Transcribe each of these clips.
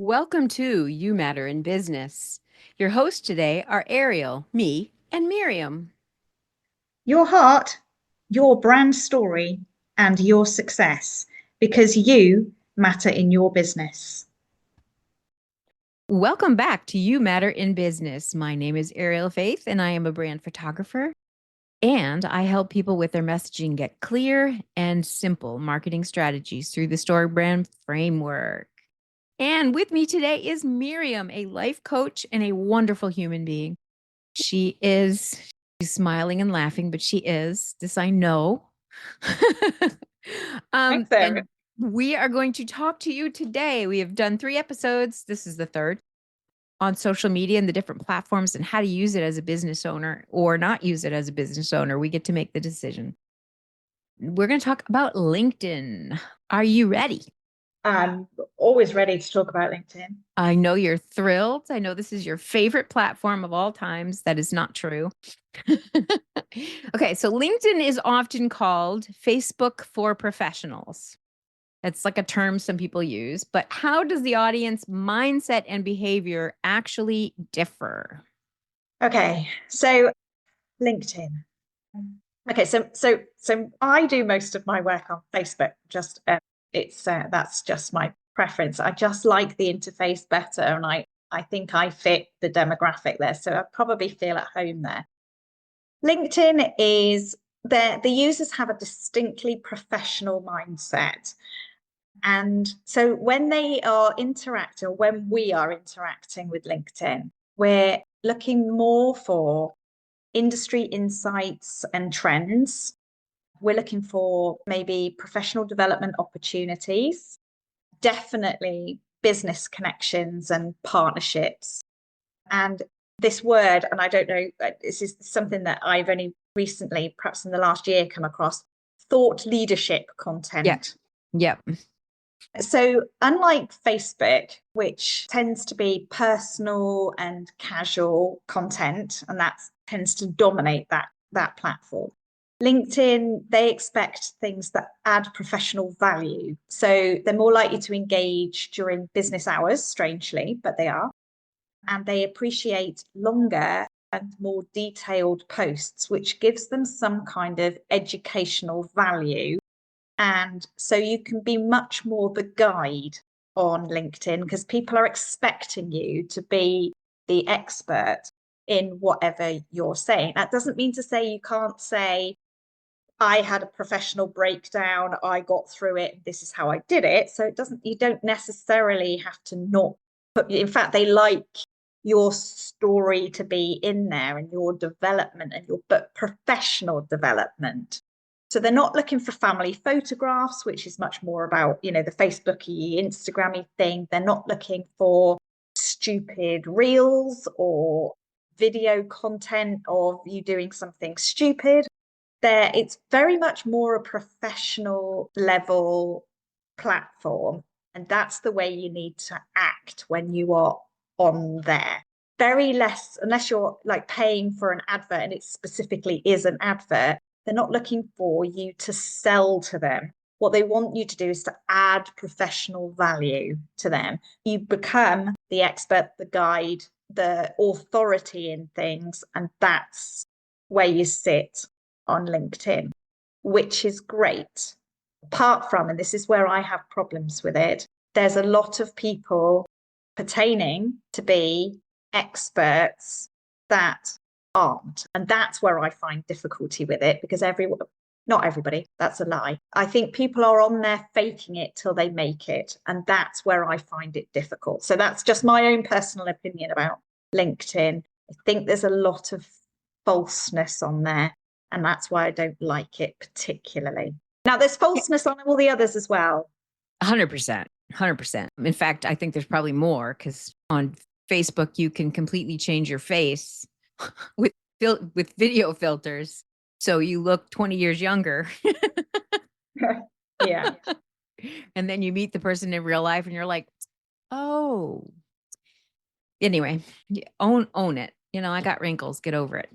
Welcome to You Matter in Business. Your hosts today are Ariel, me, and Miriam. Your heart, your brand story, and your success because you matter in your business. Welcome back to You Matter in Business. My name is Ariel Faith, and I am a brand photographer. And I help people with their messaging get clear and simple marketing strategies through the Story Brand Framework. And with me today is Miriam, a life coach and a wonderful human being. She's smiling and laughing, but she is. This I know. Thanks, Sarah. And we are going to talk to you today. We have done 3 episodes. This is the third on social media and the different platforms and how to use it as a business owner or not use it as a business owner. We get to make the decision. We're going to talk about LinkedIn. Are you ready? I'm always ready to talk about LinkedIn. I know you're thrilled. I know this is your favorite platform of all times. That is not true. Okay, so LinkedIn is often called Facebook for professionals. It's like a term some people use, but how does the audience mindset and behavior actually differ? Okay, so LinkedIn. Okay, so I do most of my work on Facebook. Just it's that's just my preference. I just like the interface better, and I think I fit the demographic there, so I probably feel at home there. LinkedIn is the users have a distinctly professional mindset. And so when they are interacting, or when we are interacting with LinkedIn, we're looking more for industry insights and trends. We're looking for maybe professional development opportunities, definitely business connections and partnerships. And this word, and I don't know, this is something that I've only recently, perhaps in the last year, come across, thought leadership content. Yep. So unlike Facebook, which tends to be personal and casual content, and that tends to dominate that platform, LinkedIn, they expect things that add professional value. So they're more likely to engage during business hours, strangely, but they are. And they appreciate longer and more detailed posts, which gives them some kind of educational value. And so you can be much more the guide on LinkedIn because people are expecting you to be the expert in whatever you're saying. That doesn't mean to say you can't say, I had a professional breakdown, I got through it, this is how I did it. So you don't necessarily have to not put, in fact, they like your story to be in there and your development and your professional development. So they're not looking for family photographs, which is much more about, the Facebooky, Instagrammy thing. They're not looking for stupid reels or video content of you doing something stupid. It's very much more a professional level platform. And that's the way you need to act when you are on there. Very less, unless you're like paying for an advert and it specifically is an advert, they're not looking for you to sell to them. What they want you to do is to add professional value to them. You become the expert, the guide, the authority in things, and that's where you sit on LinkedIn, which is great. Apart from, and this is where I have problems with it, there's a lot of people pertaining to be experts that aren't. And that's where I find difficulty with it because not everybody, that's a lie. I think people are on there faking it till they make it. And that's where I find it difficult. So that's just my own personal opinion about LinkedIn. I think there's a lot of falseness on there. And that's why I don't like it particularly. Now, there's falseness on all the others as well. 100%. 100%. In fact, I think there's probably more because on Facebook, you can completely change your face with video filters. So you look 20 years younger. Yeah. And then you meet the person in real life and you're like, oh. Anyway, own it. I got wrinkles. Get over it.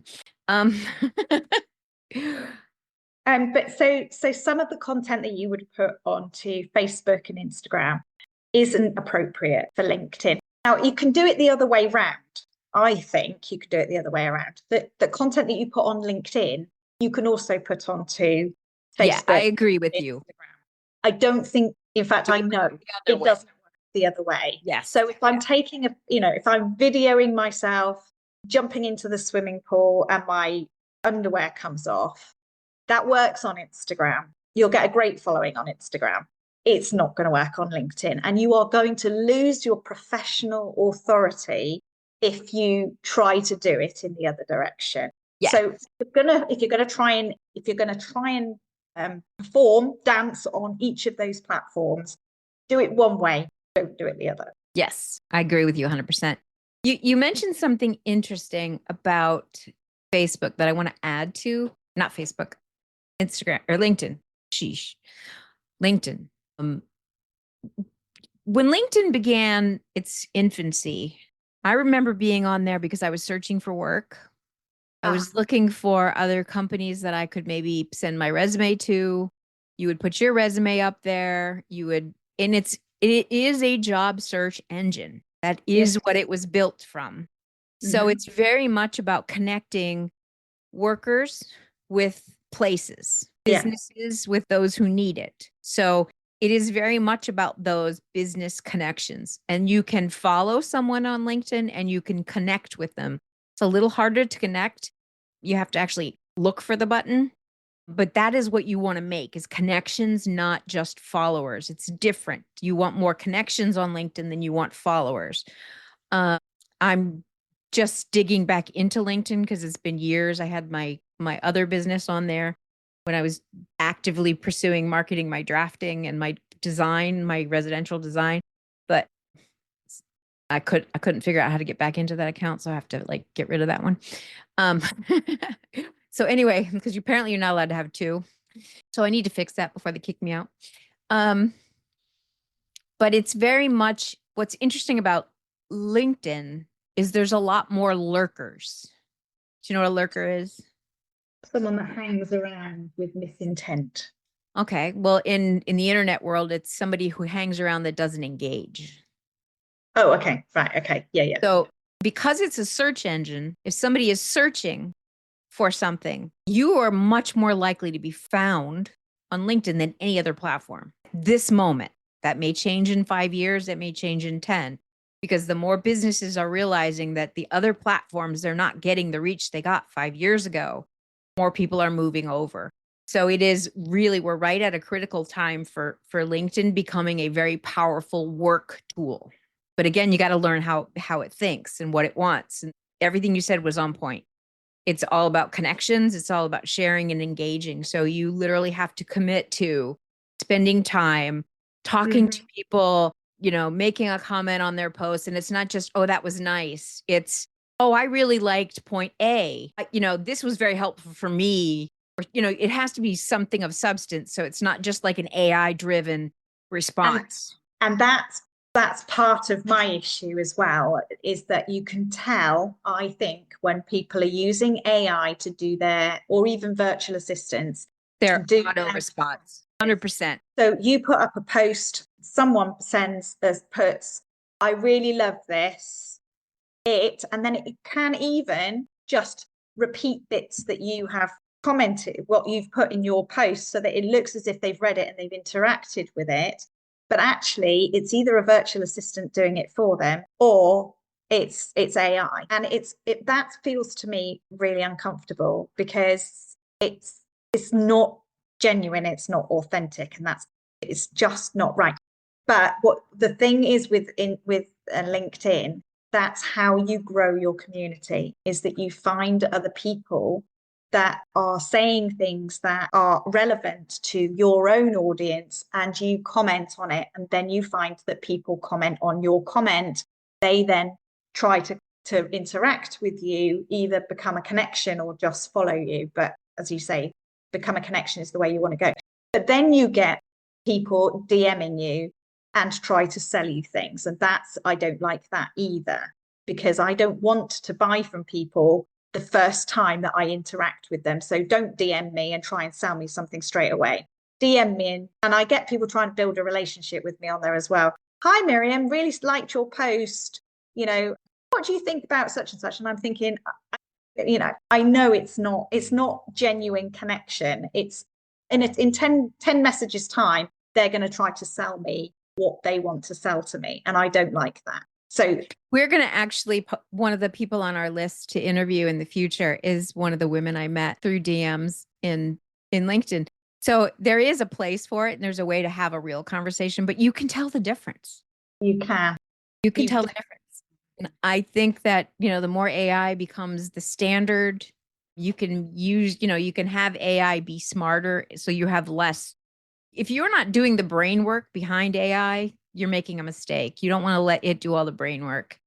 But so some of the content that you would put onto Facebook and Instagram isn't appropriate for LinkedIn. Now, you can do it the other way round. I think you could do it the other way around. The content that you put on LinkedIn, you can also put onto Yeah, I Facebook, agree with you. Instagram. I don't think, in fact, I know it doesn't work the other way. Yes. So if I'm taking if I'm videoing myself jumping into the swimming pool and my underwear comes off, that works on Instagram. You'll get a great following on Instagram. It's not going to work on LinkedIn. And you are going to lose your professional authority if you try to do it in the other direction. Yes. So if you're going to try and perform, dance on each of those platforms, do it one way, don't do it the other. Yes, I agree with you 100%. You mentioned something interesting about Facebook that I want to add to, not Facebook, Instagram or LinkedIn. Sheesh. LinkedIn. When LinkedIn began its infancy, I remember being on there because I was searching for work. I was looking for other companies that I could maybe send my resume to. You would put your resume up there. And it is a job search engine. That is what it was built from. So it's very much about connecting workers with places, businesses with those who need it. So it is very much about those business connections. And you can follow someone on LinkedIn and you can connect with them. It's a little harder to connect. You have to actually look for the button. But that is what you want to make, is connections, not just followers. It's different. You want more connections on LinkedIn than you want followers. I'm just digging back into LinkedIn because it's been years. I had my other business on there when I was actively pursuing marketing, my drafting and my design, my residential design. But I couldn't figure out how to get back into that account, so I have to get rid of that one. So anyway, because apparently you're not allowed to have two. So I need to fix that before they kick me out. But it's very much, what's interesting about LinkedIn is there's a lot more lurkers. Do you know what a lurker is? Someone that hangs around with misintent. Okay. Well, in the internet world, it's somebody who hangs around that doesn't engage. Oh, okay. Right. Okay. Yeah. So because it's a search engine, if somebody is searching for something, you are much more likely to be found on LinkedIn than any other platform. This moment, that may change in 5 years, that may change in 10, because the more businesses are realizing that the other platforms, they're not getting the reach they got 5 years ago, more people are moving over. So it is really, we're right at a critical time for LinkedIn becoming a very powerful work tool. But again, you got to learn how it thinks and what it wants. And everything you said was on point. It's all about connections. It's all about sharing and engaging. So you literally have to commit to spending time talking to people, making a comment on their post. And it's not just, oh, that was nice. It's, oh, I really liked point A. This was very helpful for me. Or, it has to be something of substance. So it's not just like an AI driven response. And that's part of my issue as well, is that you can tell, I think, when people are using AI to do or even virtual assistants, their auto response, 100%. So you put up a post, someone puts, I really love this, and then it can even just repeat bits that you have commented, what you've put in your post, so that it looks as if they've read it and they've interacted with it. But actually, it's either a virtual assistant doing it for them, or it's AI. And that feels to me really uncomfortable, because it's not genuine, it's not authentic, and it's just not right. But what the thing is with LinkedIn, that's how you grow your community, is that you find other people that are saying things that are relevant to your own audience, and you comment on it, and then you find that people comment on your comment. They then try to interact with you, either become a connection or just follow you. But as you say, become a connection is the way you want to go. But then you get people DMing you and try to sell you things. And I don't like that either, because I don't want to buy from people the first time that I interact with them. So don't DM me and try and sell me something straight away. DM me, and I get people trying to build a relationship with me on there as well. hi Miriam, really liked your post. What do you think about such and such? And I'm thinking, I know it's not genuine connection. In 10 messages time, they're going to try to sell me what they want to sell to me. And I don't like that. So we're going to actually, one of the people on our list to interview in the future is one of the women I met through DMs in LinkedIn. So there is a place for it, and there's a way to have a real conversation, but you can tell the difference. you can. You can tell the difference. And I think that, the more AI becomes the standard, you can use, you can have AI be smarter. So you have less. If you're not doing the brain work behind AI, you're making a mistake. You don't want to let it do all the brain work.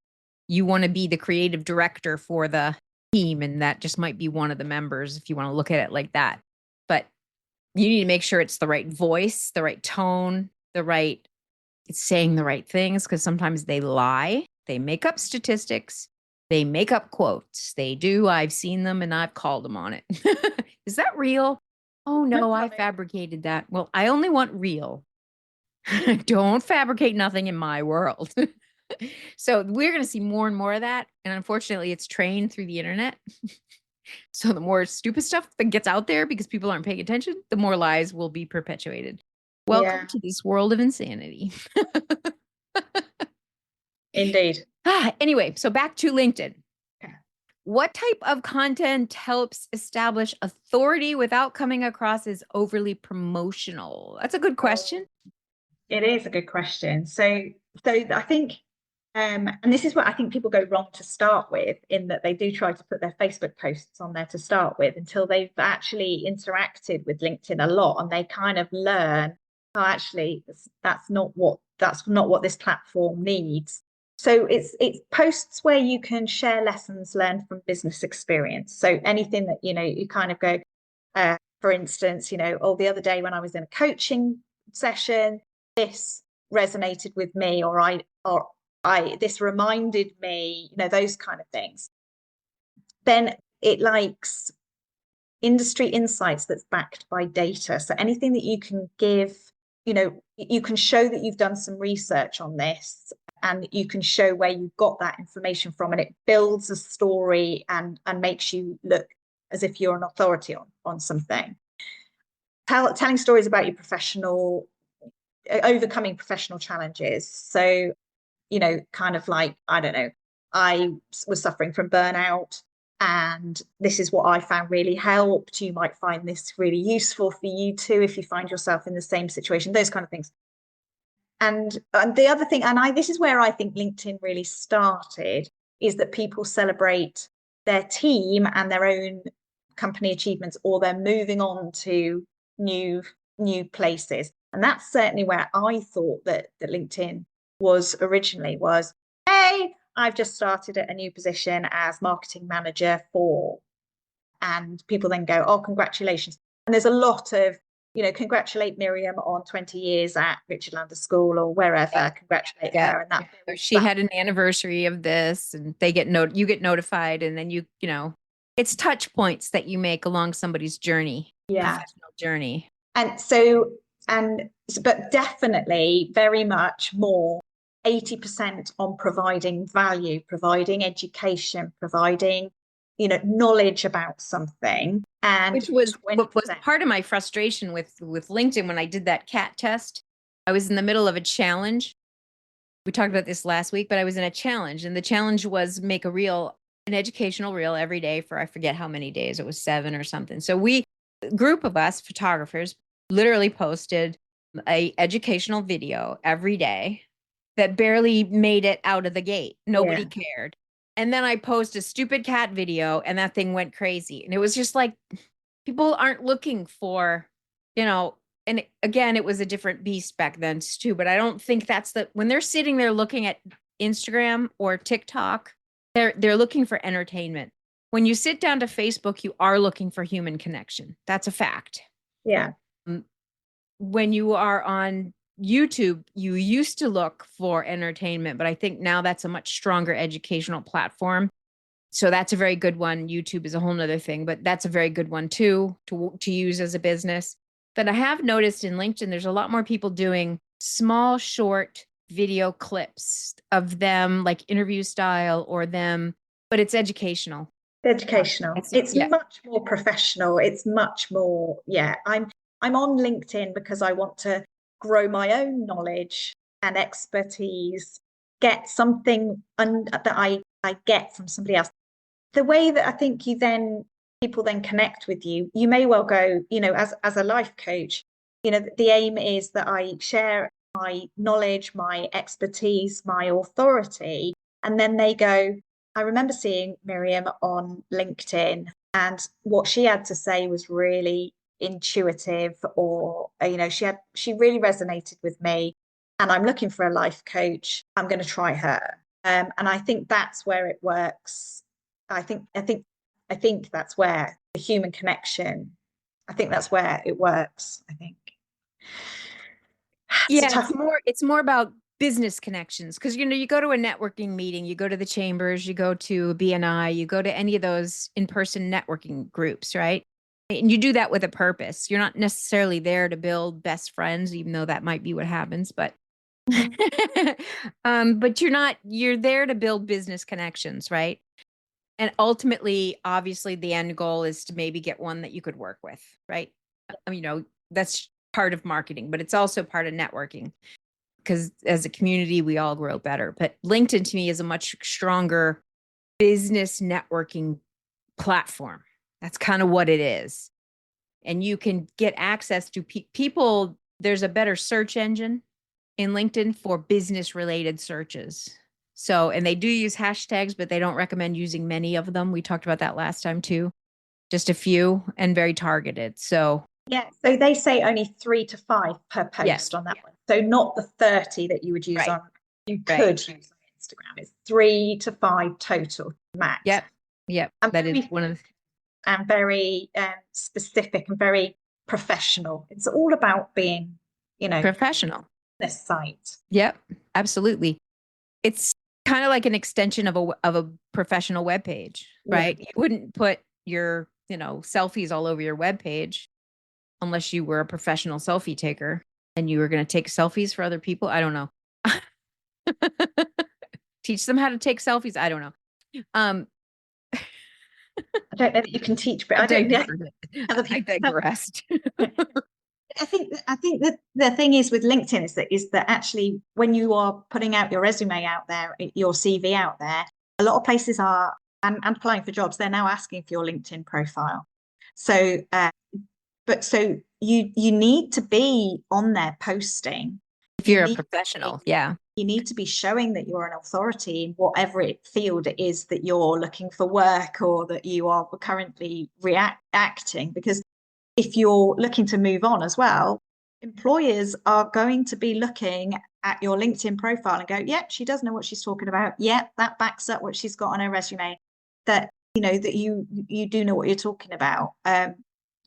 You want to be the creative director for the team, and that just might be one of the members if you want to look at it like that. But you need to make sure it's the right voice, the right tone, it's saying the right things, because sometimes they lie. They make up statistics. They make up quotes. They do. I've seen them and I've called them on it. Is that real? Oh no, I fabricated that. Well, I only want real. Don't fabricate nothing in my world. So we're going to see more and more of that. And unfortunately, it's trained through the internet. So the more stupid stuff that gets out there because people aren't paying attention, the more lies will be perpetuated. Welcome to this world of insanity. Indeed. Anyway, so back to LinkedIn. What type of content helps establish authority without coming across as overly promotional? That's a good question. It is a good question. So I think, and this is what I think people go wrong to start with, in that they do try to put their Facebook posts on there to start with until they've actually interacted with LinkedIn a lot, and they kind of learn, oh, actually, that's not what this platform needs. So it's posts where you can share lessons learned from business experience. So anything that, you kind of go, for instance, the other day when I was in a coaching session, this resonated with me, or this reminded me, those kind of things. Then it likes industry insights that's backed by data. So anything that you can give, you can show that you've done some research on this, and you can show where you got that information from, and it builds a story and makes you look as if you're an authority on something. Telling stories about your overcoming professional challenges. So, kind of like, I don't know, I was suffering from burnout, and this is what I found really helped. You might find this really useful for you too if you find yourself in the same situation, those kind of things. And the other thing, this is where I think LinkedIn really started, is that people celebrate their team and their own company achievements, or they're moving on to new places. And that's certainly where I thought that LinkedIn was originally, was, hey, I've just started at a new position as marketing manager and people then go, oh, congratulations. And there's a lot of, congratulate Miriam on 20 years at Richard Lander School or wherever. Yeah. Congratulate her. And that she had an anniversary of this, and they you get notified, and then it's touch points that you make along somebody's journey, professional journey. But definitely very much more 80% on providing value, providing education, providing, knowledge about something. And which was part of my frustration with LinkedIn when I did that CAT test. I was in the middle of a challenge. We talked about this last week, but I was in a challenge, and the challenge was make an educational reel every day for, I forget how many days, it was 7 or something. So a group of us photographers literally posted a educational video every day that barely made it out of the gate. Nobody cared. And then I post a stupid cat video, and that thing went crazy. And it was just like, people aren't looking for, and again, it was a different beast back then too, but I don't think when they're sitting there looking at Instagram or TikTok, they're looking for entertainment. When you sit down to Facebook, you are looking for human connection. That's a fact. Yeah. When you are on YouTube, you used to look for entertainment, but I think now that's a much stronger educational platform. So that's a very good one. YouTube is a whole nother thing, but that's a very good one too, to use as a business. But I have noticed in LinkedIn, there's a lot more people doing small, short video clips of them, like interview style, or them, but it's educational. Educational. It's much more professional. It's much more, yeah. I'm on LinkedIn because I want to grow my own knowledge and expertise, get something that I get from somebody else. The way that I think people then connect with you, you may well go, as a life coach, the aim is that I share my knowledge, my expertise, my authority, and then they go, I remember seeing Miriam on LinkedIn, and what she had to say was really intuitive, or she really resonated with me, and I'm looking for a life coach. I'm going to try her. And I think that's where it works. I think that's where the human connection, I think that's where it works, I think. Yeah, it's more about business connections, because you go to a networking meeting, you go to the chambers, you go to BNI, you go to any of those in-person networking groups, right? And you do that with a purpose. You're not necessarily there to build best friends, even though that might be what happens, but but you're there to build business connections, right? And ultimately, obviously, the end goal is to maybe get one that you could work with, right? That's part of marketing, but it's also part of networking, because as a community, we all grow better. But LinkedIn to me is a much stronger business networking platform. That's kind of what it is. And you can get access to people. There's a better search engine in LinkedIn for business related searches. So, and they do use hashtags, but they don't recommend using many of them. We talked about that last time too. Just a few and very targeted. So, yeah. So they say only 3 to 5 per post on that one. So not the 30 that you would use you could use on Instagram. It's 3 to 5 total max. Yep. And that is one of the... And very specific and very professional. It's all about being, professional. This site. Yep, absolutely. It's kind of like an extension of a professional web page, right? You wouldn't put your, selfies all over your web page unless you were a professional selfie taker and you were going to take selfies for other people. I don't know. Teach them how to take selfies. I don't know. I don't know that you can teach, but I digressed. I think that the thing is with LinkedIn is that actually when you are putting out your resume out there, your CV out there, a lot of places are and applying for jobs, they're now asking for your LinkedIn profile. So so you need to be on there posting. If you're a professional, you need to be showing that you're an authority in whatever field it is that you're looking for work or that you are currently acting. Because if you're looking to move on as well, employers are going to be looking at your LinkedIn profile and go, yep, she does know what she's talking about. Yep, that backs up what she's got on her resume, that that you do know what you're talking about,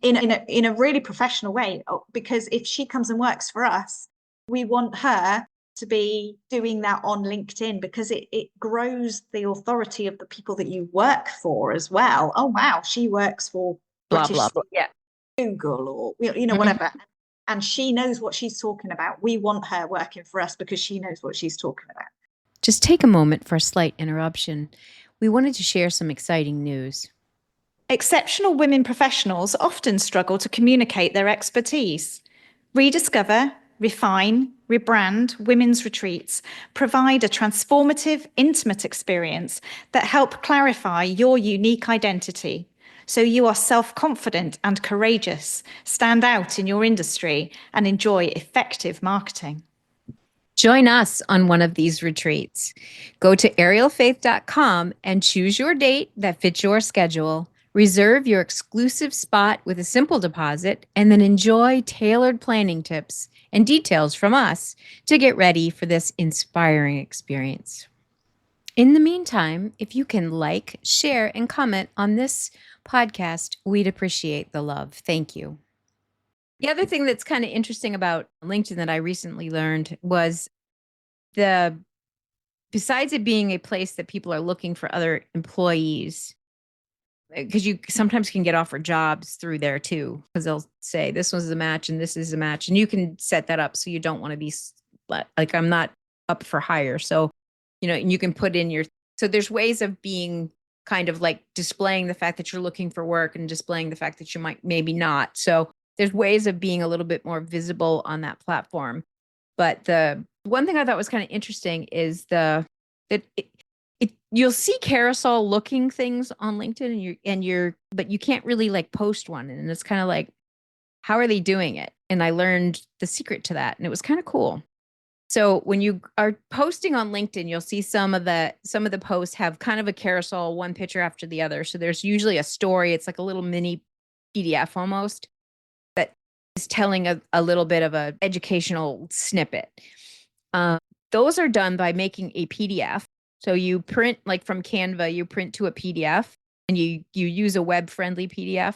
in a really professional way. Because if she comes and works for us, we want her to be doing that on LinkedIn, because it grows the authority of the people that you work for as well. Oh wow, she works for blah blah blah. Yeah. Google or whatever, and she knows what she's talking about. We want her working for us because she knows what she's talking about. Just take a moment for a slight interruption. We wanted to share some exciting news. Exceptional women professionals often struggle to communicate their expertise. Rediscover, refine, rebrand women's retreats provide a transformative, intimate experience that help clarify your unique identity, so you are self-confident and courageous, stand out in your industry, and enjoy effective marketing. Join us on one of these retreats. Go to arielfaith.com and choose your date that fits your schedule. Reserve your exclusive spot with a simple deposit, and then enjoy tailored planning tips and details from us to get ready for this inspiring experience. In the meantime, if you can like, share, and comment on this podcast, we'd appreciate the love. Thank you. The other thing that's kind of interesting about LinkedIn that I recently learned was besides it being a place that people are looking for other employees, because you sometimes can get offered jobs through there too, because they'll say this was a match and this is a match, and you can set that up so you don't want to be like, I'm not up for hire. So, and you can put in so there's ways of being kind of like displaying the fact that you're looking for work and displaying the fact that you might maybe not. So there's ways of being a little bit more visible on that platform. But the one thing I thought was kind of interesting is you'll see carousel looking things on LinkedIn but you can't really like post one. And it's kind of like, how are they doing it? And I learned the secret to that, and it was kind of cool. So when you are posting on LinkedIn, you'll see some of the posts have kind of a carousel, one picture after the other. So there's usually a story. It's like a little mini PDF almost that is telling a little bit of a educational snippet. Those are done by making a PDF. So you print, like from Canva, you print to a PDF, and you use a web-friendly PDF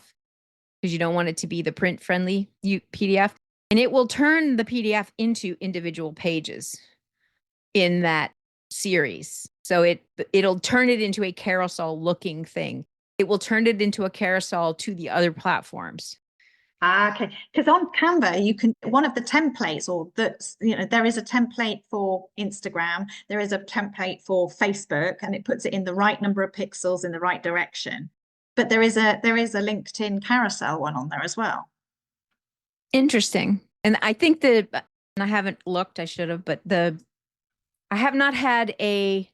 because you don't want it to be the print-friendly PDF. And it will turn the PDF into individual pages in that series. So it'll turn it into a carousel looking thing. It will turn it into a carousel to the other platforms. Okay, because on Canva, one of the templates, or there is a template for Instagram, there is a template for Facebook, and it puts it in the right number of pixels in the right direction. But there is a LinkedIn carousel one on there as well. Interesting. And I think and I haven't looked, I should have, but I have not had a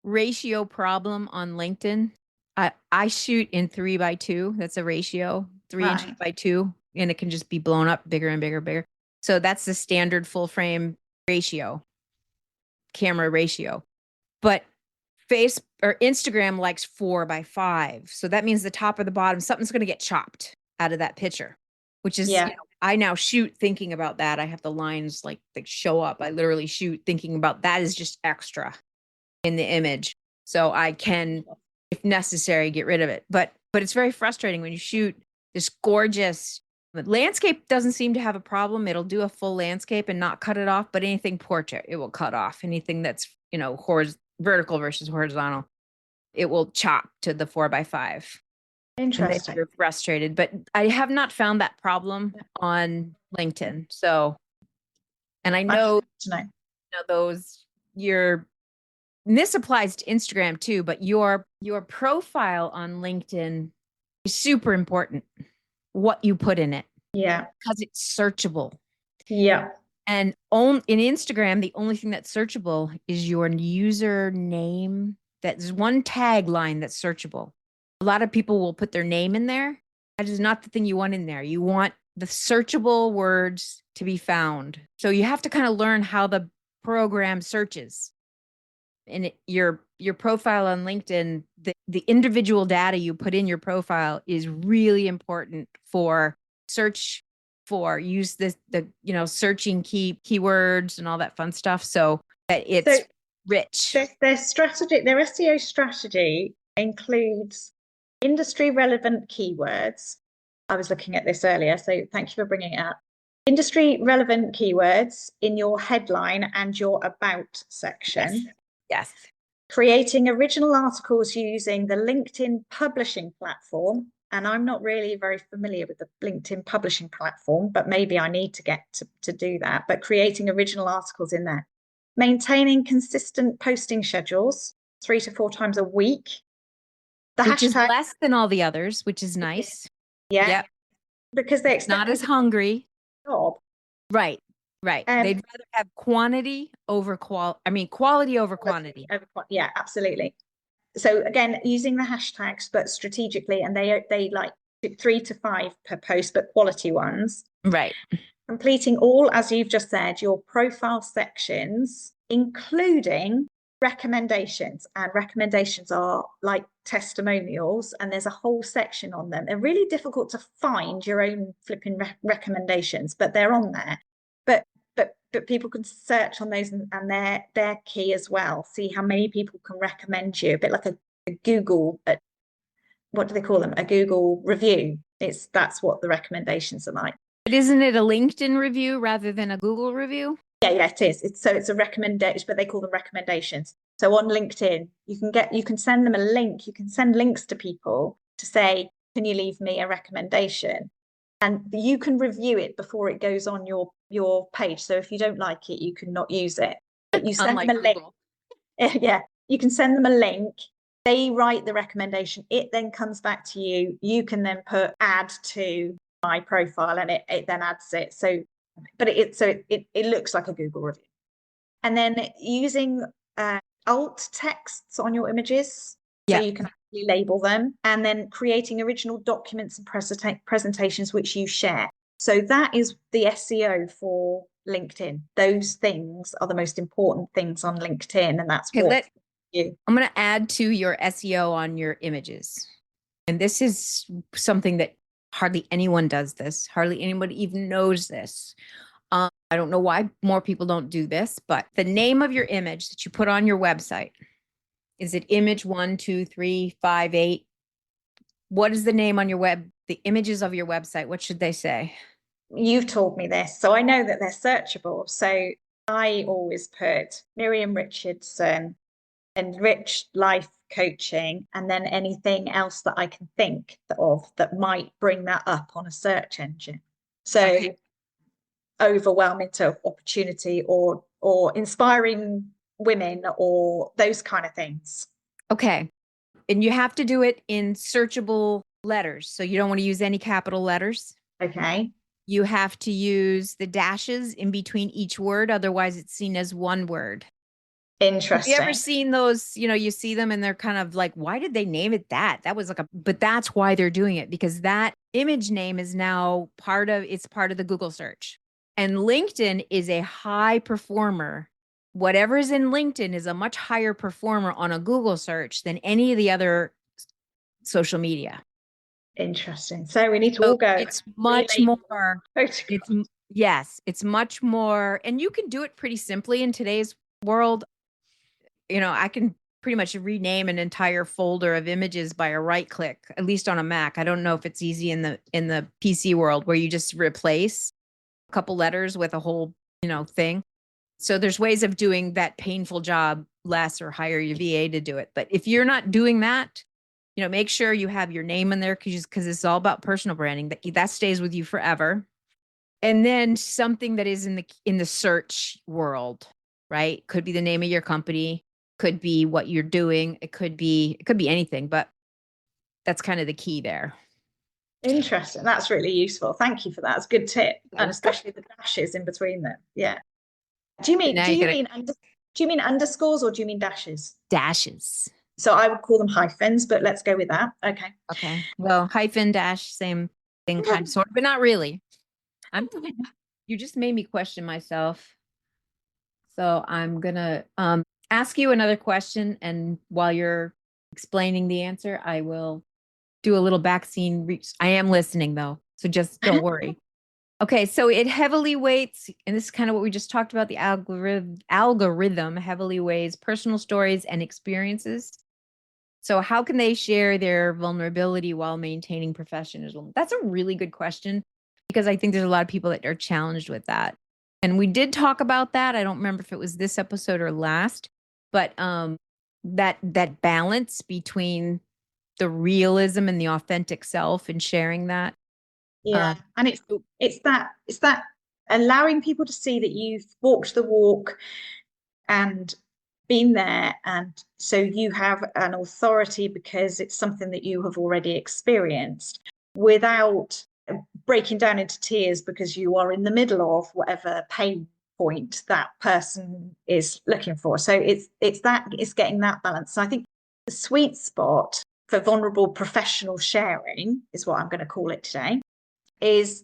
ratio problem on LinkedIn. I shoot in 3:2. That's a ratio, 3 inches by 2, and it can just be blown up bigger and bigger, bigger. So that's the standard full frame ratio, camera ratio. But Instagram likes 4:5. So that means the top or the bottom, something's going to get chopped out of that picture, which is, I now shoot thinking about that. I have the lines like they show up. I literally shoot thinking about that is just extra in the image. So I can, if necessary, get rid of it. But it's very frustrating when you shoot this gorgeous landscape. Doesn't seem to have a problem. It'll do a full landscape and not cut it off, but anything portrait, it will cut off. Anything that's, vertical versus horizontal, it will chop to the 4:5. Interesting. You're frustrated, but I have not found that problem on LinkedIn. So, and I know, this applies to Instagram too, but your profile on LinkedIn is super important. What you put in it. Yeah. Because it's searchable. Yeah. And in Instagram, the only thing that's searchable is your username. That's one tagline that's searchable. A lot of people will put their name in there. That is not the thing you want in there. You want the searchable words to be found. So you have to kind of learn how the program searches. And your profile on LinkedIn, the individual data you put in your profile is really important for search, for use the searching keywords and all that fun stuff. So that it's rich. Their SEO strategy includes industry relevant keywords. I was looking at this earlier, so thank you for bringing it up. Industry relevant keywords in your headline and your about section. Yes. Creating original articles using the LinkedIn publishing platform. And I'm not really very familiar with the LinkedIn publishing platform, but maybe I need to get to do that. But creating original articles in there. Maintaining consistent posting schedules, 3 to 4 times a week. Which is less than all the others, which is nice. Yeah. Yep. Because they expect not as hungry. Job. Right. They'd rather have quantity over quality over quantity. Yeah, absolutely. So again, using the hashtags, but strategically, and they like 3 to 5 per post, but quality ones. Right. Completing all, as you've just said, your profile sections, including recommendations. And recommendations are like testimonials, and there's a whole section on them. They're really difficult to find your own flipping recommendations, but they're on there. But people can search on those, and they're key as well. See how many people can recommend you, a bit like a Google, what do they call them? A Google review. That's what the recommendations are like. But isn't it a LinkedIn review rather than a Google review? Yeah, it is. It's a recommendation, but they call them recommendations. So on LinkedIn, you can send them a link. You can send links to people to say, can you leave me a recommendation? And you can review it before it goes on your page. So if you don't like it, you can not use it. but you send them Unlike a link. Google. Yeah, you can send them a link. They write the recommendation. It then comes back to you. You can then put add to my profile, and it then adds it. So, but it looks like a Google review. And then using alt texts on your images, so you can actually label them, and then creating original documents and presentations which you share. So that is the SEO for LinkedIn. Those things are the most important things on LinkedIn, and that's what I'm going to add to your SEO on your images. And this is something that hardly anyone does this. Hardly anybody even knows this. I don't know why more people don't do this, but the name of your image that you put on your website, is it image 1, 2, 3, 5, 8? What is the name on your the images of your website? What should they say? You've told me this, so I know that they're searchable. So I always put Miriam Richardson, enriched life coaching, and then anything else that I can think of that might bring that up on a search engine. So overwhelm into opportunity, or inspiring women, or those kind of things. Okay. And you have to do it in searchable letters. So you don't want to use any capital letters. Okay. You have to use the dashes in between each word. Otherwise, it's seen as one word. Interesting. Have you ever seen those, you see them and they're kind of like, why did they name it that? That was but that's why they're doing it, because that image name is now part of the Google search. And LinkedIn is a high performer. Whatever is in LinkedIn is a much higher performer on a Google search than any of the other social media. Interesting. So we need to all go. It's much more. It's much more, and you can do it pretty simply in today's world. I can pretty much rename an entire folder of images by a right click, at least on a Mac. I don't know if it's easy in the PC world, where you just replace a couple letters with a whole, thing. So there's ways of doing that painful job less, or hire your VA to do it. But if you're not doing that, make sure you have your name in there, because it's all about personal branding. That stays with you forever. And then something that is in the search world, right? Could be the name of your company, could be what you're doing. It could be anything, but that's kind of the key there. Interesting. That's really useful. Thank you for that. It's a good tip. And especially the dashes in between them. Yeah. Do you mean underscores, or do you mean dashes? Dashes. So I would call them hyphens, but let's go with that. Okay. Well, hyphen, dash, same thing, kind of, sort of, but not really. You just made me question myself. So I'm gonna ask you another question, and while you're explaining the answer, I will do a little back scene. I am listening though, so just don't worry. Okay, so it heavily weights, and this is kind of what we just talked about, the algorithm heavily weighs personal stories and experiences. So how can they share their vulnerability while maintaining professionalism? That's a really good question, because I think there's a lot of people that are challenged with that. And we did talk about that. I don't remember if it was this episode or last, but that balance between the realism and the authentic self, and sharing that. Yeah. And it's that allowing people to see that you've walked the walk and been there, and so you have an authority because it's something that you have already experienced, without breaking down into tears because you are in the middle of whatever pain point that person is looking for. So it's getting that balance. So I think the sweet spot for vulnerable professional sharing, is what I'm going to call it today, is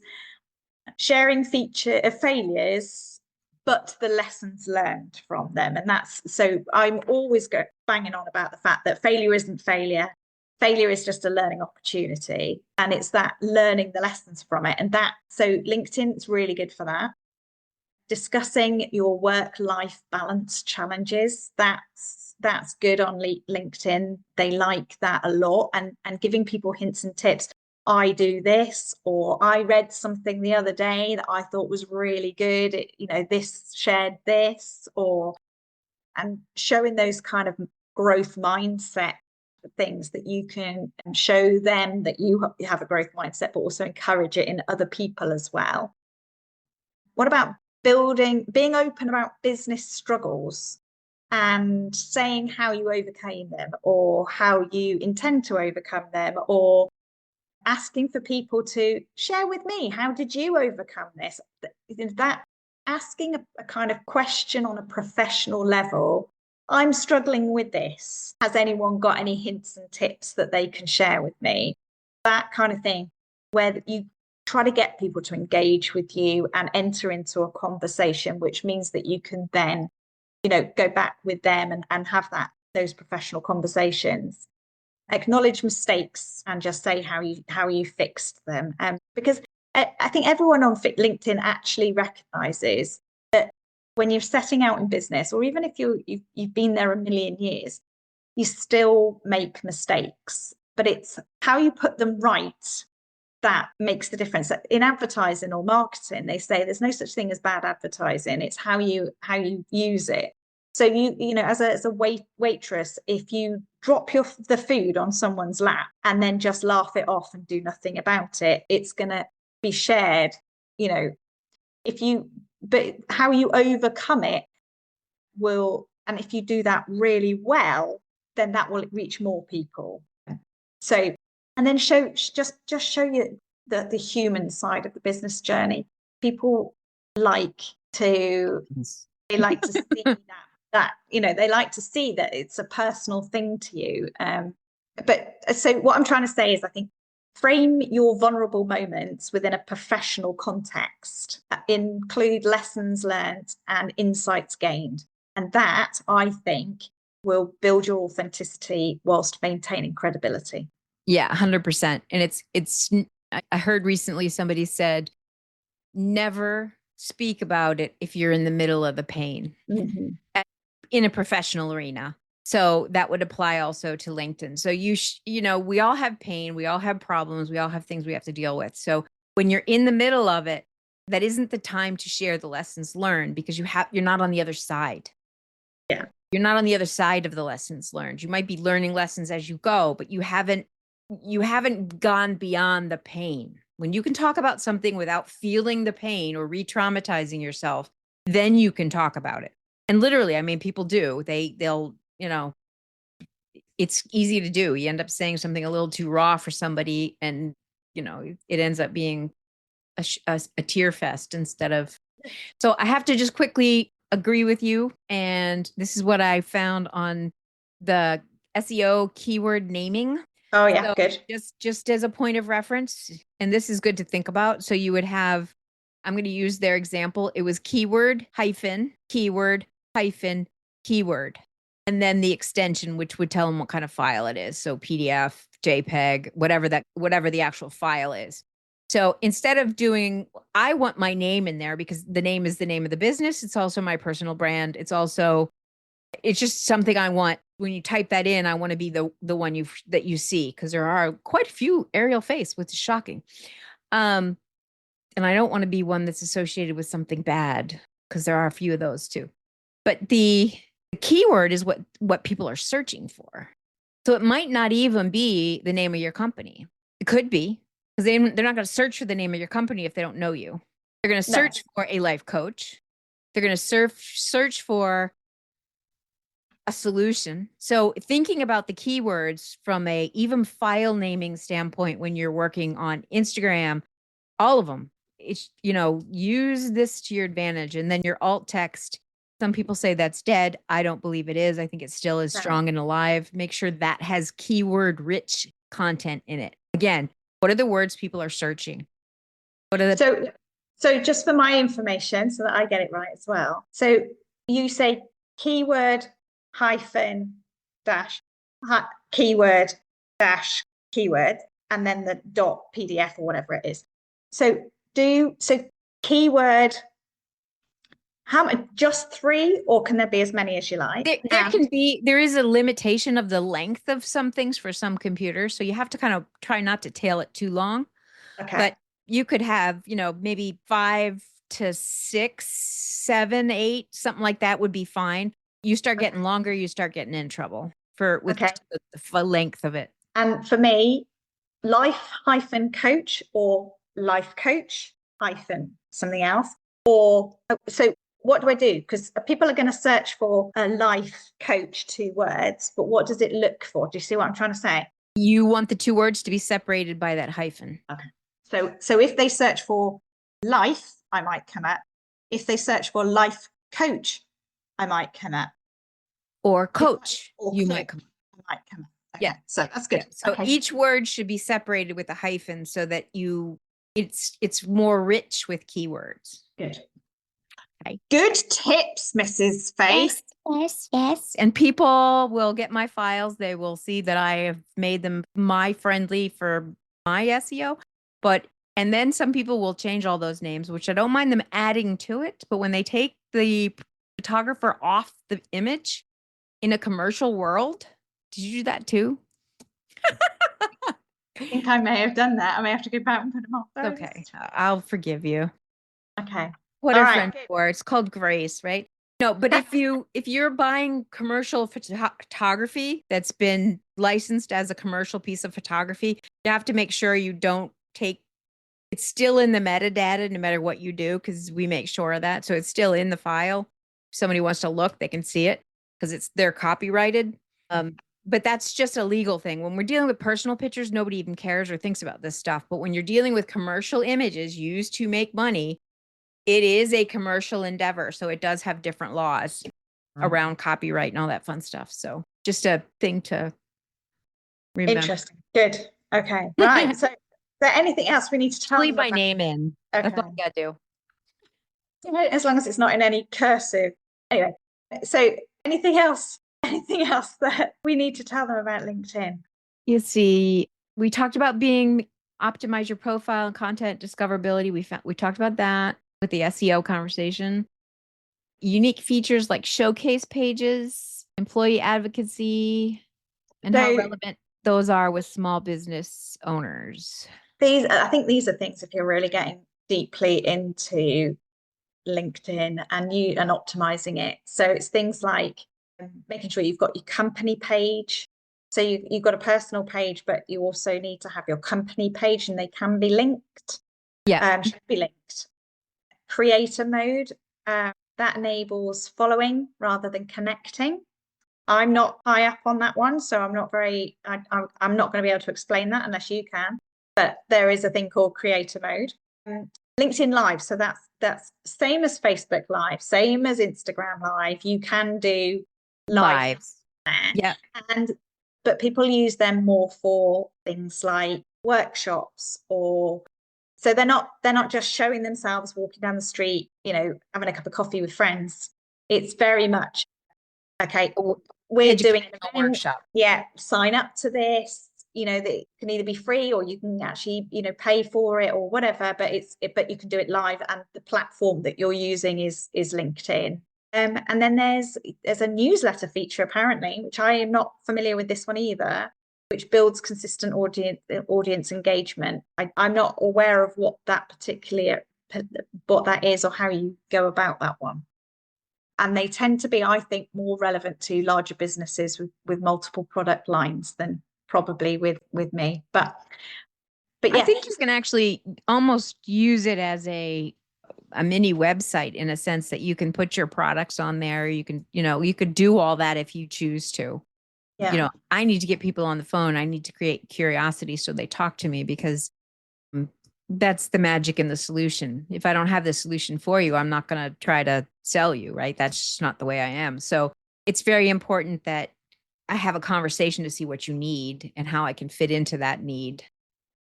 sharing failures, but the lessons learned from them. And that's, so I'm always banging on about the fact that failure isn't failure. Failure is just a learning opportunity, and it's that learning the lessons from it. And so LinkedIn is really good for that. Discussing your work-life balance challenges, that's good on LinkedIn. They like that a lot, and giving people hints and tips. I do this, or I read something the other day that I thought was really good. This shared this, and showing those kind of growth mindset things that you can show them that you have a growth mindset, but also encourage it in other people as well. What about being open about business struggles and saying how you overcame them or how you intend to overcome them, or asking for people to share with me, how did you overcome this? That asking a kind of question on a professional level. I'm struggling with this. Has anyone got any hints and tips that they can share with me? That kind of thing, where you try to get people to engage with you and enter into a conversation, which means that you can then, go back with them and have those professional conversations. Acknowledge mistakes and just say how you fixed them. Because I think everyone on LinkedIn actually recognizes that when you're setting out in business, or even if you've been there a million years, you still make mistakes, but it's how you put them right that makes the difference. In advertising or marketing, they say there's no such thing as bad advertising. It's how you use it. So as a waitress, if you drop the food on someone's lap and then just laugh it off and do nothing about it, it's going to be shared. But how you overcome it will, and if you do that really well, then that will reach more people. So, and then show you the human side of the business journey. People like to see that they like to see that it's a personal thing to you. But so what I'm trying to say is, I think, frame your vulnerable moments within a professional context, include lessons learned and insights gained. And that, I think, will build your authenticity whilst maintaining credibility. Yeah, 100%. And I heard recently somebody said, never speak about it if you're in the middle of the pain in a professional arena. So that would apply also to LinkedIn. So we all have pain, we all have problems, we all have things we have to deal with. So when you're in the middle of it, that isn't the time to share the lessons learned, because you're not on the other side. Yeah. You're not on the other side of the lessons learned. You might be learning lessons as you go, but you haven't gone beyond the pain. When you can talk about something without feeling the pain or re-traumatizing yourself, then you can talk about it. And literally, I mean, people do. They'll, it's easy to do. You end up saying something a little too raw for somebody, and, it ends up being a tear fest instead of. So I have to just quickly agree with you. And this is what I found on the SEO keyword naming. Oh yeah, so good. Just as a point of reference, and this is good to think about. So you would have, I'm going to use their example. It was keyword hyphen, keyword, and then the extension, which would tell them what kind of file it is. So PDF, JPEG, whatever the actual file is. So instead of doing, I want my name in there because the name is the name of the business. It's also my personal brand. It's just something I want. When you type that in, I want to be the one that you see, because there are quite a few Ariel face, which is shocking. And I don't want to be one that's associated with something bad, because there are a few of those too. But the keyword is what people are searching for. So it might not even be the name of your company. It could be, because they're not going to search for the name of your company if they don't know you. They're going to search for a life coach. They're going to search for a solution. So thinking about the keywords from a even file naming standpoint, when you're working on Instagram, all of them, it's, use this to your advantage. And then your alt text, some people say that's dead. I don't believe it is. I think it still is strong and alive. Make sure that has keyword rich content in it. Again, what are the words people are searching? What are the So just for my information, so that I get it right as well. So you say keyword hyphen dash keyword dash keyword, and then the dot PDF or whatever it is. So keyword, how many? Just 3, or can there be as many as you like? There is a limitation of the length of some things for some computers, so you have to kind of try not to tail it too long. Okay. But you could have, maybe 5 to 6, 7, 8, something like that would be fine. You start getting longer, you start getting in trouble with the length of it. And for me, life hyphen coach or life coach hyphen something else. Or, so what do I do? Because people are going to search for a life coach, 2 words, but what does it look for? Do you see what I'm trying to say? You want the 2 words to be separated by that hyphen. Okay. So if they search for life, I might come up. If they search for life coach, I might come up. Or coach, Or you coach, might come. I might come up. Okay. Yeah. So that's good. Yeah. So Okay. each word should be separated with a hyphen so that it's more rich with keywords. Good. Okay. Good tips, Mrs. Faith. Yes. And people will get my files. They will see that I have made them my friendly for my SEO. And then some people will change all those names, which I don't mind them adding to it. But when they take the photographer off the image in a commercial world, did you do that too? I think I may have done that. I may have to go back and put them off. Okay. I'll forgive you. Okay. What All are right. friends for? It's called grace, right? No, but if you're buying commercial photography that's been licensed as a commercial piece of photography, you have to make sure you don't take it's still in the metadata no matter what you do, because we make sure of that. So it's still in the file. If somebody wants to look, they can see it because they're copyrighted. But that's just a legal thing. When we're dealing with personal pictures, nobody even cares or thinks about this stuff. But when you're dealing with commercial images used to make money, it is a commercial endeavor. So it does have different laws around copyright and all that fun stuff. So just a thing to remember. Interesting. Good. Okay. Right. So is there anything else we need to tell Leave them my about? name in. That's all Okay. you gotta do. As long as it's not in any cursive. Anyway, so anything else? Anything else that we need to tell them about LinkedIn? You see, we talked about optimize your profile and content discoverability. We talked about that with the SEO conversation. Unique features like showcase pages, employee advocacy, and how relevant those are with small business owners. I think these are things if you're really getting deeply into LinkedIn and optimizing it. So it's things like making sure you've got your company page. So you've got a personal page, but you also need to have your company page and they can be linked. Yeah. Should be linked. Creator mode, that enables following rather than connecting. I'm not high up on that one, so I'm not I'm not going to be able to explain that unless you can. But there is a thing called creator mode. LinkedIn Live, so that's same as Facebook Live, same as Instagram Live. You can do lives. Yeah. But people use them more for things like workshops so they're not just showing themselves walking down the street, having a cup of coffee with friends. It's very much okay. We're doing a workshop. Yeah, sign up to this. That can either be free or you can actually, pay for it or whatever. But but you can do it live, and the platform that you're using is LinkedIn. And then there's a newsletter feature apparently, which I am not familiar with this one either, which builds consistent audience engagement. I'm not aware of what that is or how you go about that one. And they tend to be, I think, more relevant to larger businesses with multiple product lines than probably with me. But yeah. I think you can actually almost use it as a mini website in a sense that you can put your products on there. You can, you could do all that if you choose to. Yeah. I need to get people on the phone. I need to create curiosity so they talk to me, because that's the magic in the solution. If I don't have the solution for you, I'm not going to try to sell you, right? That's just not the way I am. So it's very important that I have a conversation to see what you need and how I can fit into that need,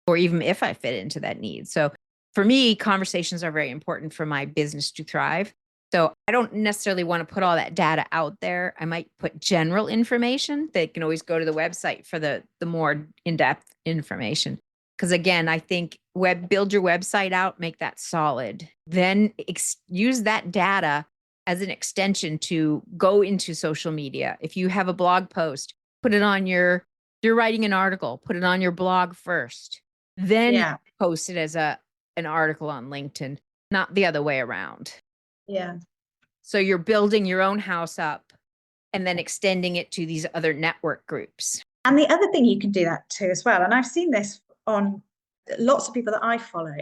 or even if I fit into that need. So for me, conversations are very important for my business to thrive. So I don't necessarily want to put all that data out there. I might put general information. They can always go to the website for the more in-depth information. Because again, I think build your website out, make that solid. Then use that data as an extension to go into social media. If you have a blog post, put it on you're writing an article, put it on your blog first. Then post it as an article on LinkedIn, not the other way around. Yeah. So you're building your own house up and then extending it to these other network groups. And the other thing you can do that too as well, and I've seen this on lots of people that I follow,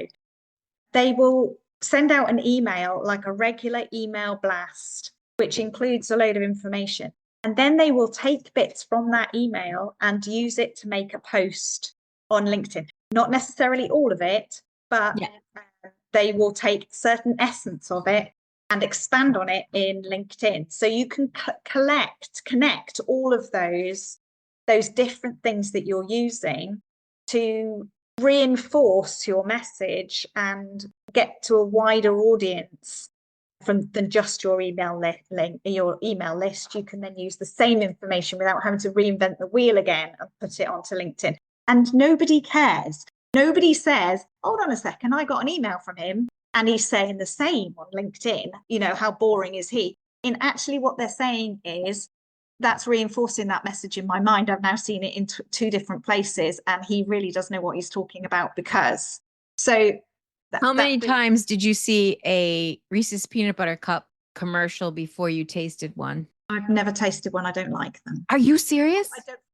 they will send out an email, like a regular email blast, which includes a load of information. And then they will take bits from that email and use it to make a post on LinkedIn. Not necessarily all of it, but they will take certain essence of it and expand on it in LinkedIn. So you can connect all of those different things that you're using to reinforce your message and get to a wider audience than just your email list. You can then use the same information without having to reinvent the wheel again and put it onto LinkedIn. And nobody cares. Nobody says, hold on a second, I got an email from him and he's saying the same on LinkedIn. You know, how boring is he? And actually what they're saying is, that's reinforcing that message in my mind. I've now seen it in two different places and he really does know what he's talking about because. So how many times did you see a Reese's peanut butter cup commercial before you tasted one? I've never tasted one. I don't like them. Are you serious?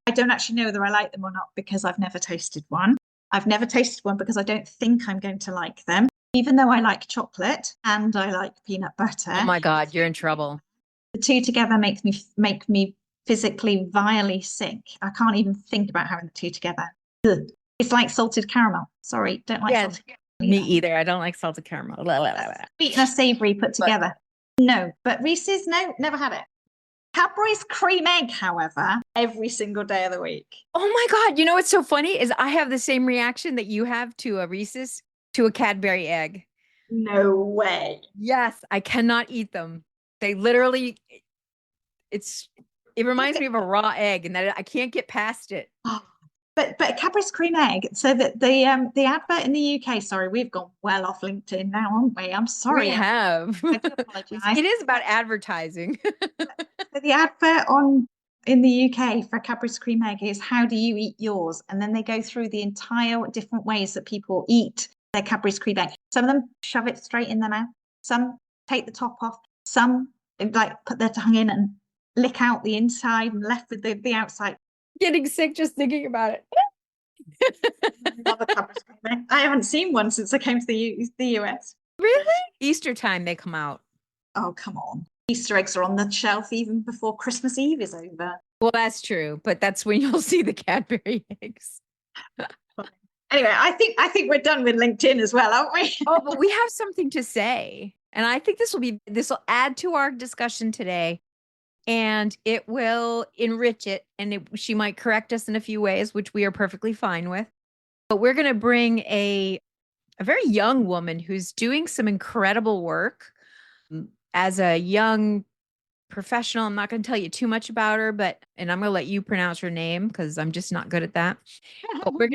I don't actually know whether I like them or not because I've never tasted one. I've never tasted one because I don't think I'm going to like them, even though I like chocolate and I like peanut butter. Oh my God, you're in trouble. The two together make me physically vilely sick. I can't even think about having the two together. Ugh. It's like salted caramel. Sorry, don't like salted caramel. Me either. I don't like salted caramel. Blah, blah, blah. Sweet and a savory put together. No, but Reese's, no, never had it. Cadbury's cream egg, however, every single day of the week. Oh my God. You know what's so funny is I have the same reaction that you have to a Reese's, to a Cadbury egg. No way. Yes, I cannot eat them. They literally, it reminds me of a raw egg and that I can't get past it. But Cadbury's cream egg, so that the advert in the UK, sorry, we've gone well off LinkedIn now, haven't we? I'm sorry. We have. I do apologise. It is about advertising. So the advert in the UK for Cadbury's cream egg is how do you eat yours? And then they go through the entire different ways that people eat their Cadbury's cream egg. Some of them shove it straight in their mouth. Some take the top off. Some like put their tongue in and lick out the inside and left with the outside. Getting sick just thinking about it. I haven't seen one since I came to the US. Really? Easter time they come out. Oh, come on. Easter eggs are on the shelf even before Christmas Eve is over. Well, that's true, but that's when you'll see the Cadbury eggs. Anyway, I think we're done with LinkedIn as well, aren't we? Oh, but we have something to say. And I think this will add to our discussion today. And it will enrich it. And she might correct us in a few ways, which we are perfectly fine with. But we're going to bring a very young woman who's doing some incredible work as a young professional. I'm not going to tell you too much about her, and I'm going to let you pronounce her name because I'm just not good at that. But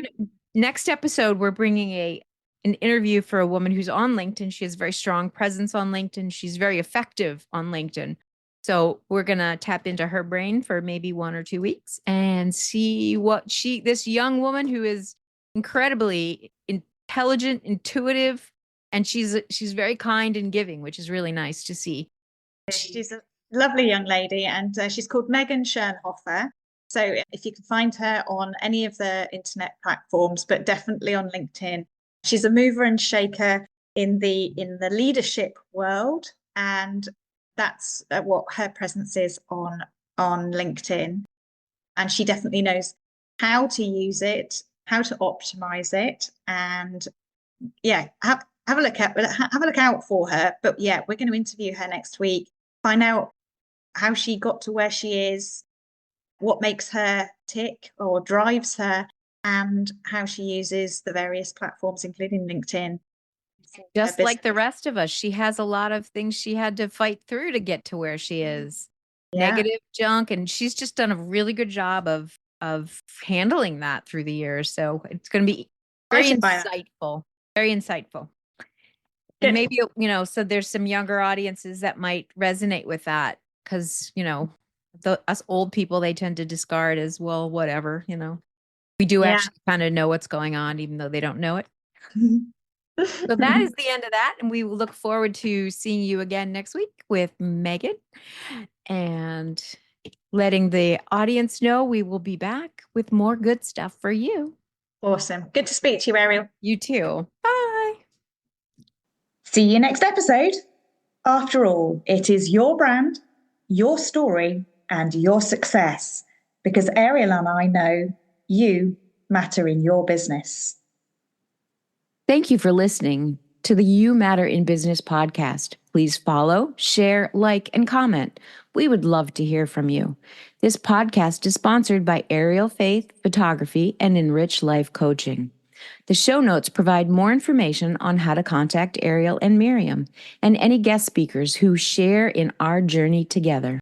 next episode, we're bringing an interview for a woman who's on LinkedIn. She has a very strong presence on LinkedIn. She's very effective on LinkedIn. So we're going to tap into her brain for maybe 1 or 2 weeks and see what this young woman who is incredibly intelligent, intuitive, and she's very kind and giving, which is really nice to see. She's a lovely young lady, and she's called Megan Schernhofer. So if you can find her on any of the internet platforms, but definitely on LinkedIn, she's a mover and shaker in the leadership world, and that's what her presence is on LinkedIn. And she definitely knows how to use it, how to optimize it, and yeah, have a look out for her. But yeah, we're going to interview her next week, find out how she got to where she is, what makes her tick or drives her, and how she uses the various platforms, including LinkedIn. Just like the rest of us, she has a lot of things she had to fight through to get to where she is. Yeah. Negative junk, and she's just done a really good job of handling that through the years. So it's going to be very insightful. Very insightful. And maybe, so there's some younger audiences that might resonate with that because, us old people, they tend to discard as well, whatever, we do actually kind of know what's going on, even though they don't know it. So that is the end of that. And we will look forward to seeing you again next week with Megan and letting the audience know we will be back with more good stuff for you. Awesome. Good to speak to you, Ariel. You too. Bye. See you next episode. After all, it is your brand, your story, and your success, because Ariel and I know you matter in your business. Thank you for listening to the You Matter in Business podcast. Please follow, share, like, and comment. We would love to hear from you. This podcast is sponsored by Ariel Faith Photography and Enrich Life Coaching. The show notes provide more information on how to contact Ariel and Miriam and any guest speakers who share in our journey together.